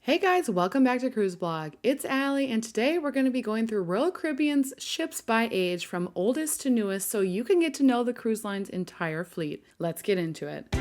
Hey guys, welcome back to Cruise Blog. It's Allie, and today we're going to be going through Royal Caribbean's ships by age from oldest to newest so you can get to know the cruise line's entire fleet. Let's get into it.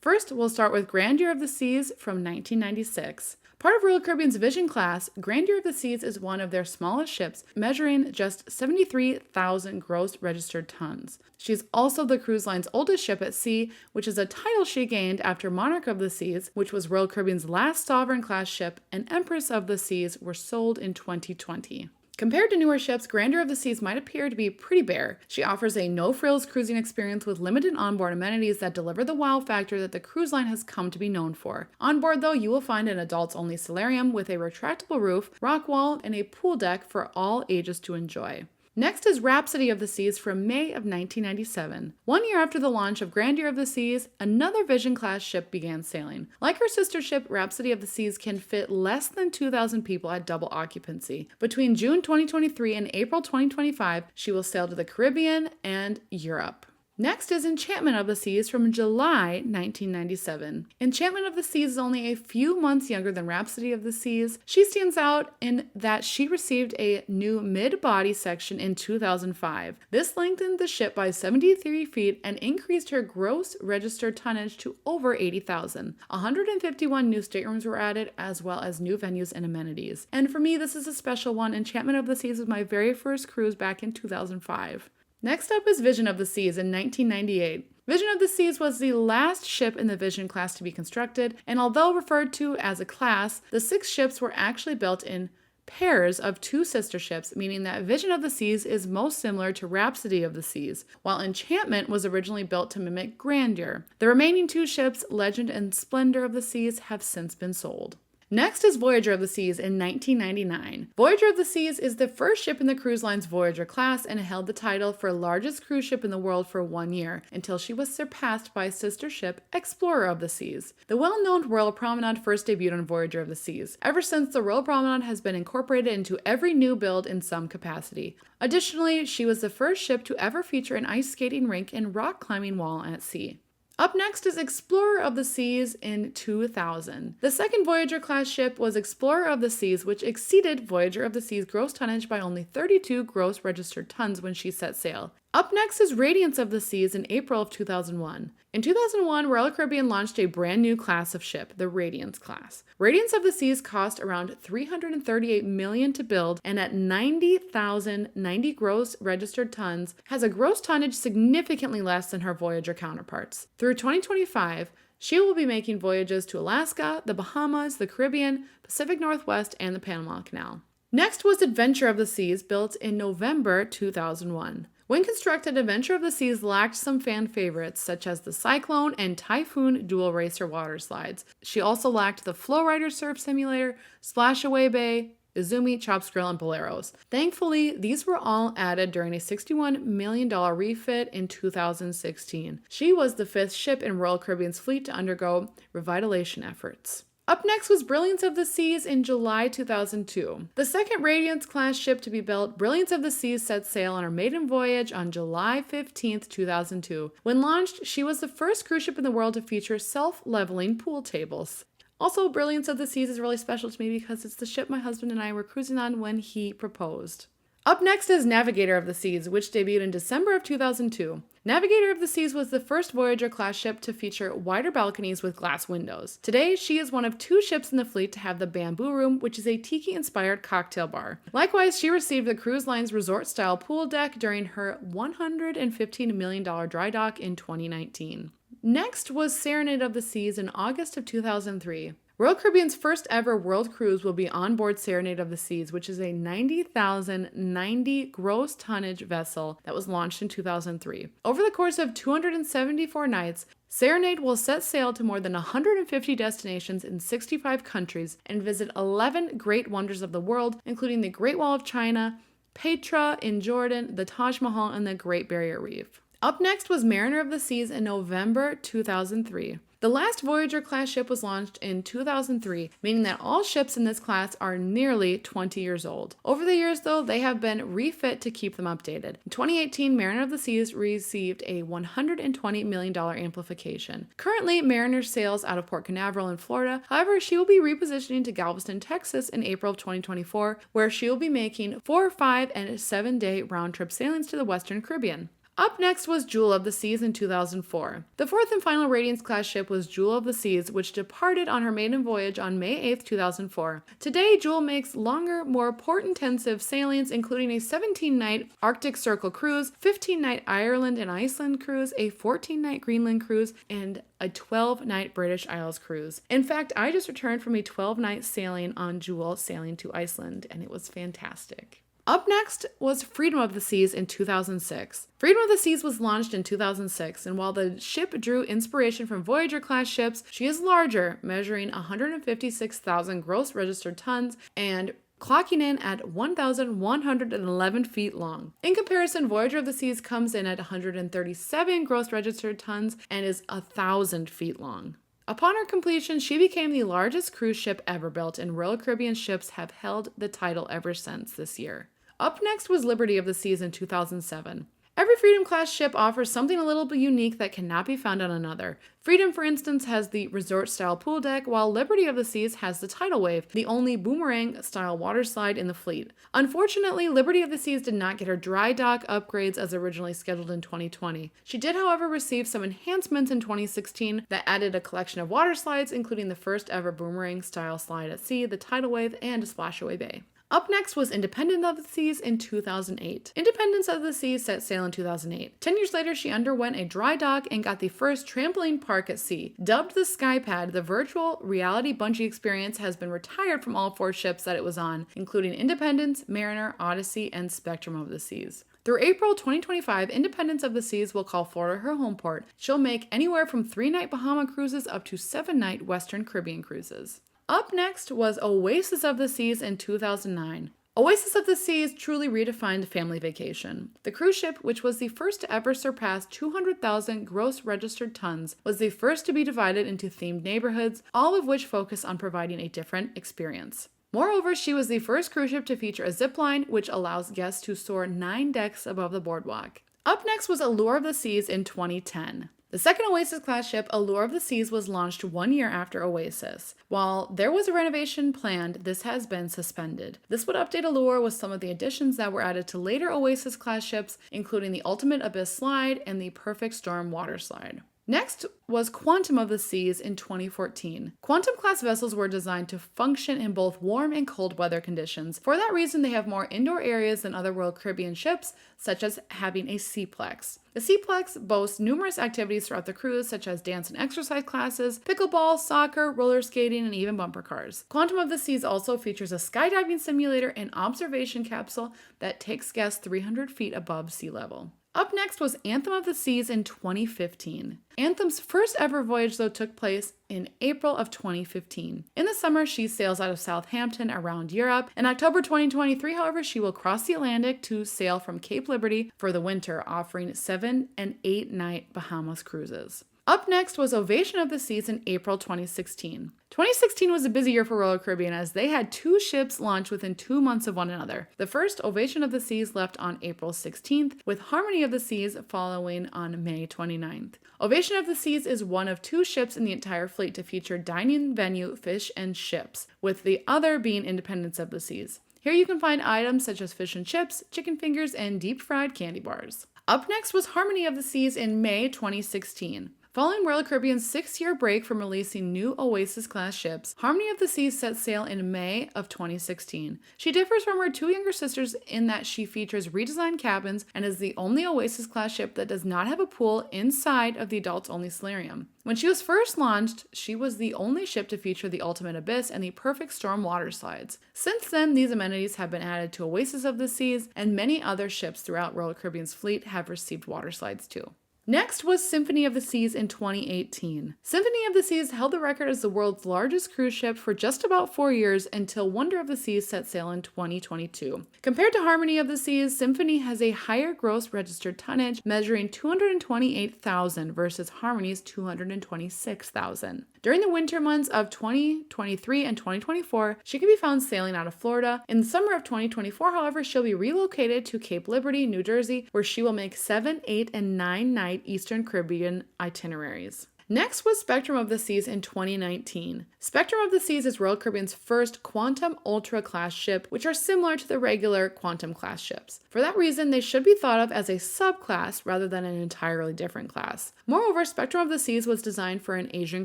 First, we'll start with Grandeur of the Seas from 1996. Part of Royal Caribbean's Vision class, Grandeur of the Seas is one of their smallest ships, measuring just 73,000 gross registered tons. She's also the cruise line's oldest ship at sea, which is a title she gained after Monarch of the Seas, which was Royal Caribbean's last Sovereign class ship, and Empress of the Seas were sold in 2020. Compared to newer ships, Grandeur of the Seas might appear to be pretty bare. She offers a no-frills cruising experience with limited onboard amenities that deliver the wow factor that the cruise line has come to be known for. On board, though, you will find an adults-only solarium with a retractable roof, rock wall, and a pool deck for all ages to enjoy. Next is Rhapsody of the Seas from May of 1997. 1 year after the launch of Grandeur of the Seas, another Vision-class ship began sailing. Like her sister ship, Rhapsody of the Seas can fit less than 2,000 people at double occupancy. Between June 2023 and April 2025, she will sail to the Caribbean and Europe. Next is Enchantment of the Seas from July 1997. Enchantment of the Seas is only a few months younger than Rhapsody of the Seas. She stands out in that she received a new mid-body section in 2005. This lengthened the ship by 73 feet and increased her gross registered tonnage to over 80,000. 151 new staterooms were added, as well as new venues and amenities. And for me, this is a special one. Enchantment of the Seas was my very first cruise back in 2005. Next up is Vision of the Seas in 1998. Vision of the Seas was the last ship in the Vision class to be constructed, and although referred to as a class, the 6 ships were actually built in pairs of 2 sister ships, meaning that Vision of the Seas is most similar to Rhapsody of the Seas, while Enchantment was originally built to mimic Grandeur. The remaining 2 ships, Legend and Splendor of the Seas, have since been sold. Next is Voyager of the Seas in 1999. Voyager of the Seas is the first ship in the cruise line's Voyager class and held the title for largest cruise ship in the world for 1 year, until she was surpassed by sister ship Explorer of the Seas. The well-known Royal Promenade first debuted on Voyager of the Seas. Ever since, the Royal Promenade has been incorporated into every new build in some capacity. Additionally, she was the first ship to ever feature an ice skating rink and rock climbing wall at sea. Up next is Explorer of the Seas in 2000. The second Voyager-class ship was Explorer of the Seas, which exceeded Voyager of the Seas' gross tonnage by only 32 gross registered tons when she set sail. Up next is Radiance of the Seas in April of 2001. In 2001, Royal Caribbean launched a brand new class of ship, the Radiance class. Radiance of the Seas cost around $338 million to build, and at 90,090 gross registered tons, has a gross tonnage significantly less than her Voyager counterparts. Through 2025, she will be making voyages to Alaska, the Bahamas, the Caribbean, Pacific Northwest, and the Panama Canal. Next was Adventure of the Seas, built in November 2001. When constructed, Adventure of the Seas lacked some fan favorites, such as the Cyclone and Typhoon dual racer water slides. She also lacked the Flowrider Surf Simulator, Splashaway Bay, Izumi, Chops Grill, and Boleros. Thankfully, these were all added during a $61 million refit in 2016. She was the 5th ship in Royal Caribbean's fleet to undergo revitalization efforts. Up next was Brilliance of the Seas in July 2002. The second Radiance-class ship to be built, Brilliance of the Seas set sail on her maiden voyage on July 15, 2002. When launched, she was the first cruise ship in the world to feature self-leveling pool tables. Also, Brilliance of the Seas is really special to me because it's the ship my husband and I were cruising on when he proposed. Up next is Navigator of the Seas, which debuted in December of 2002. Navigator of the Seas was the first Voyager-class ship to feature wider balconies with glass windows. Today, she is one of 2 ships in the fleet to have the Bamboo Room, which is a tiki-inspired cocktail bar. Likewise, she received the cruise line's resort-style pool deck during her $115 million dry dock in 2019. Next was Serenade of the Seas in August of 2003. Royal Caribbean's first ever world cruise will be onboard Serenade of the Seas, which is a 90,090 gross tonnage vessel that was launched in 2003. Over the course of 274 nights, Serenade will set sail to more than 150 destinations in 65 countries and visit 11 great wonders of the world, including the Great Wall of China, Petra in Jordan, the Taj Mahal, and the Great Barrier Reef. Up next was Mariner of the Seas in November 2003. The last Voyager-class ship was launched in 2003, meaning that all ships in this class are nearly 20 years old. Over the years, though, they have been refit to keep them updated. In 2018, Mariner of the Seas received a $120 million amplification. Currently, Mariner sails out of Port Canaveral in Florida. However, she will be repositioning to Galveston, Texas in April of 2024, where she will be making 4, 5, and 7-day round-trip sailings to the Western Caribbean. Up next was Jewel of the Seas in 2004. The fourth and final Radiance-class ship was Jewel of the Seas, which departed on her maiden voyage on May 8, 2004. Today, Jewel makes longer, more port-intensive sailings, including a 17-night Arctic Circle cruise, 15-night Ireland and Iceland cruise, a 14-night Greenland cruise, and a 12-night British Isles cruise. In fact, I just returned from a 12-night sailing on Jewel sailing to Iceland, and it was fantastic. Up next was Freedom of the Seas in 2006. Freedom of the Seas was launched in 2006, and while the ship drew inspiration from Voyager-class ships, she is larger, measuring 156,000 gross registered tons and clocking in at 1,111 feet long. In comparison, Voyager of the Seas comes in at 137 gross registered tons and is 1,000 feet long. Upon her completion, she became the largest cruise ship ever built, and Royal Caribbean ships have held the title ever since this year. Up next was Liberty of the Seas in 2007. Every Freedom-class ship offers something a little bit unique that cannot be found on another. Freedom, for instance, has the resort-style pool deck, while Liberty of the Seas has the tidal wave, the only boomerang-style water slide in the fleet. Unfortunately, Liberty of the Seas did not get her dry dock upgrades as originally scheduled in 2020. She did, however, receive some enhancements in 2016 that added a collection of water slides, including the first ever boomerang-style slide at sea, the tidal wave, and a splashaway bay. Up next was Independence of the Seas in 2008. Independence of the Seas set sail in 2008. 10 years later, she underwent a dry dock and got the first trampoline park at sea. Dubbed the Skypad, the virtual reality bungee experience has been retired from all 4 ships that it was on, including Independence, Mariner, Odyssey, and Spectrum of the Seas. Through April 2025, Independence of the Seas will call Florida her home port. She'll make anywhere from 3-night Bahama cruises up to 7-night Western Caribbean cruises. Up next was Oasis of the Seas in 2009. Oasis of the Seas truly redefined family vacation. The cruise ship, which was the first to ever surpass 200,000 gross registered tons, was the first to be divided into themed neighborhoods, all of which focus on providing a different experience. Moreover, she was the first cruise ship to feature a zip line, which allows guests to soar 9 decks above the boardwalk. Up next was Allure of the Seas in 2010. The second Oasis-class ship, Allure of the Seas, was launched 1 year after Oasis. While there was a renovation planned, this has been suspended. This would update Allure with some of the additions that were added to later Oasis-class ships, including the Ultimate Abyss Slide and the Perfect Storm Water Slide. Next was Quantum of the Seas in 2014. Quantum-class vessels were designed to function in both warm and cold weather conditions. For that reason, they have more indoor areas than other Royal Caribbean ships, such as having a Seaplex. The Seaplex boasts numerous activities throughout the cruise, such as dance and exercise classes, pickleball, soccer, roller skating, and even bumper cars. Quantum of the Seas also features a skydiving simulator and observation capsule that takes guests 300 feet above sea level. Up next was Anthem of the Seas in 2015. Anthem's first ever voyage, though, took place in April of 2015. In the summer, she sails out of Southampton around Europe. In October 2023, however, she will cross the Atlantic to sail from Cape Liberty for the winter, offering 7- and 8-night Bahamas cruises. Up next was Ovation of the Seas in April 2016. 2016 was a busy year for Royal Caribbean as they had 2 ships launch within 2 months of one another. The first, Ovation of the Seas, left on April 16th, with Harmony of the Seas following on May 29th. Ovation of the Seas is one of 2 ships in the entire fleet to feature dining venue, fish, and ships, with the other being Independence of the Seas. Here you can find items such as fish and chips, chicken fingers, and deep-fried candy bars. Up next was Harmony of the Seas in May 2016. Following Royal Caribbean's 6-year break from releasing new Oasis-class ships, Harmony of the Seas set sail in May of 2016. She differs from her 2 younger sisters in that she features redesigned cabins and is the only Oasis-class ship that does not have a pool inside of the adults-only solarium. When she was first launched, she was the only ship to feature the Ultimate Abyss and the Perfect Storm water slides. Since then, these amenities have been added to Oasis of the Seas, and many other ships throughout Royal Caribbean's fleet have received water slides too. Next was Symphony of the Seas in 2018. Symphony of the Seas held the record as the world's largest cruise ship for just about 4 years until Wonder of the Seas set sail in 2022. Compared to Harmony of the Seas, Symphony has a higher gross registered tonnage, measuring 228,000 versus Harmony's 226,000. During the winter months of 2023 and 2024, she can be found sailing out of Florida. In the summer of 2024, however, she'll be relocated to Cape Liberty, New Jersey, where she will make 7, 8, and 9-night Eastern Caribbean itineraries. Next was Spectrum of the Seas in 2019. Spectrum of the Seas is Royal Caribbean's first Quantum Ultra class ship, which are similar to the regular Quantum class ships. For that reason, they should be thought of as a subclass rather than an entirely different class. Moreover, Spectrum of the Seas was designed for an Asian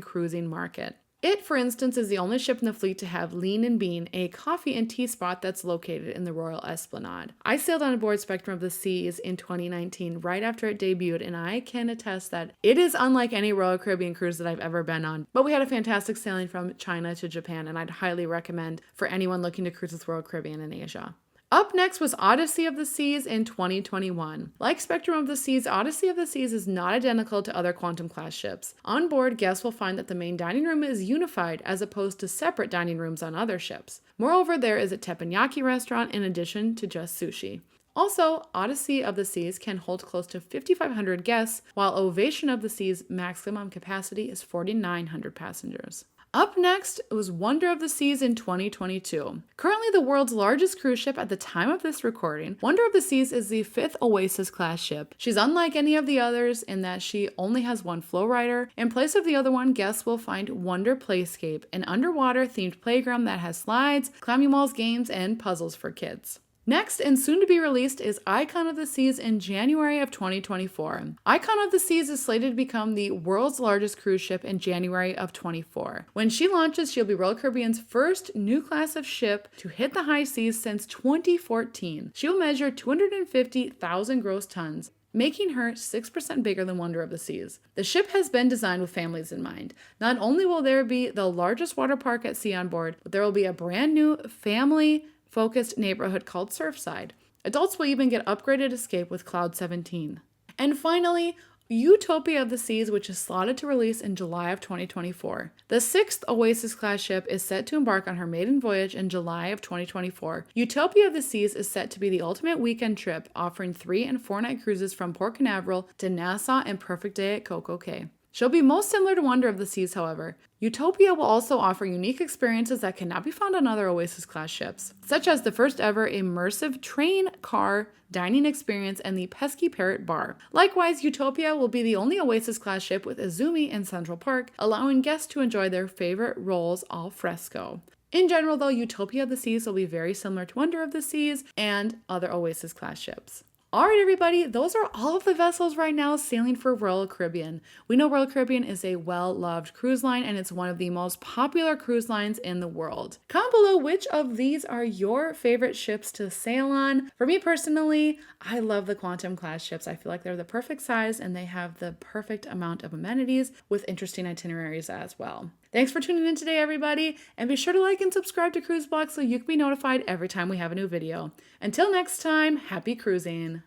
cruising market. It, for instance, is the only ship in the fleet to have Lean and Bean, a coffee and tea spot that's located in the Royal Esplanade. I sailed on board Spectrum of the Seas in 2019, right after it debuted, and I can attest that it is unlike any Royal Caribbean cruise that I've ever been on. But we had a fantastic sailing from China to Japan, and I'd highly recommend for anyone looking to cruise with Royal Caribbean in Asia. Up next was Odyssey of the Seas in 2021. Like Spectrum of the Seas, Odyssey of the Seas is not identical to other Quantum class ships. On board, guests will find that the main dining room is unified as opposed to separate dining rooms on other ships. Moreover, there is a teppanyaki restaurant in addition to just sushi. Also, Odyssey of the Seas can hold close to 5,500 guests, while Ovation of the Seas' maximum capacity is 4,900 passengers. Up next was Wonder of the Seas in 2022. Currently the world's largest cruise ship at the time of this recording, Wonder of the Seas is the 5th Oasis class ship. She's unlike any of the others in that she only has one flow rider. In place of the other one, guests will find Wonder Playscape, an underwater themed playground that has slides, climbing walls, games, and puzzles for kids. Next, and soon to be released, is Icon of the Seas in January of 2024. Icon of the Seas is slated to become the world's largest cruise ship in January of 2024. When she launches, she'll be Royal Caribbean's first new class of ship to hit the high seas since 2014. She will measure 250,000 gross tons, making her 6% bigger than Wonder of the Seas. The ship has been designed with families in mind. Not only will there be the largest water park at sea on board, but there will be a brand new family-focused neighborhood called Surfside. Adults will even get upgraded escape with Cloud 17. And finally, Utopia of the Seas, which is slotted to release in July of 2024. The 6th Oasis class ship is set to embark on her maiden voyage in July of 2024. Utopia of the Seas is set to be the ultimate weekend trip, offering 3- and 4-night cruises from Port Canaveral to Nassau and Perfect Day at Coco Cay. She'll be most similar to Wonder of the Seas, however. Utopia will also offer unique experiences that cannot be found on other Oasis-class ships, such as the first ever immersive train car dining experience and the Pesky Parrot Bar. Likewise, Utopia will be the only Oasis-class ship with Izumi in Central Park, allowing guests to enjoy their favorite rolls al fresco. In general, though, Utopia of the Seas will be very similar to Wonder of the Seas and other Oasis-class ships. Alright everybody, those are all of the vessels right now sailing for Royal Caribbean. We know Royal Caribbean is a well-loved cruise line and it's one of the most popular cruise lines in the world. Comment below which of these are your favorite ships to sail on. For me personally, I love the Quantum class ships. I feel like they're the perfect size and they have the perfect amount of amenities with interesting itineraries as well. Thanks for tuning in today, everybody, and be sure to like and subscribe to Cruise Blog so you can be notified every time we have a new video. Until next time, happy cruising!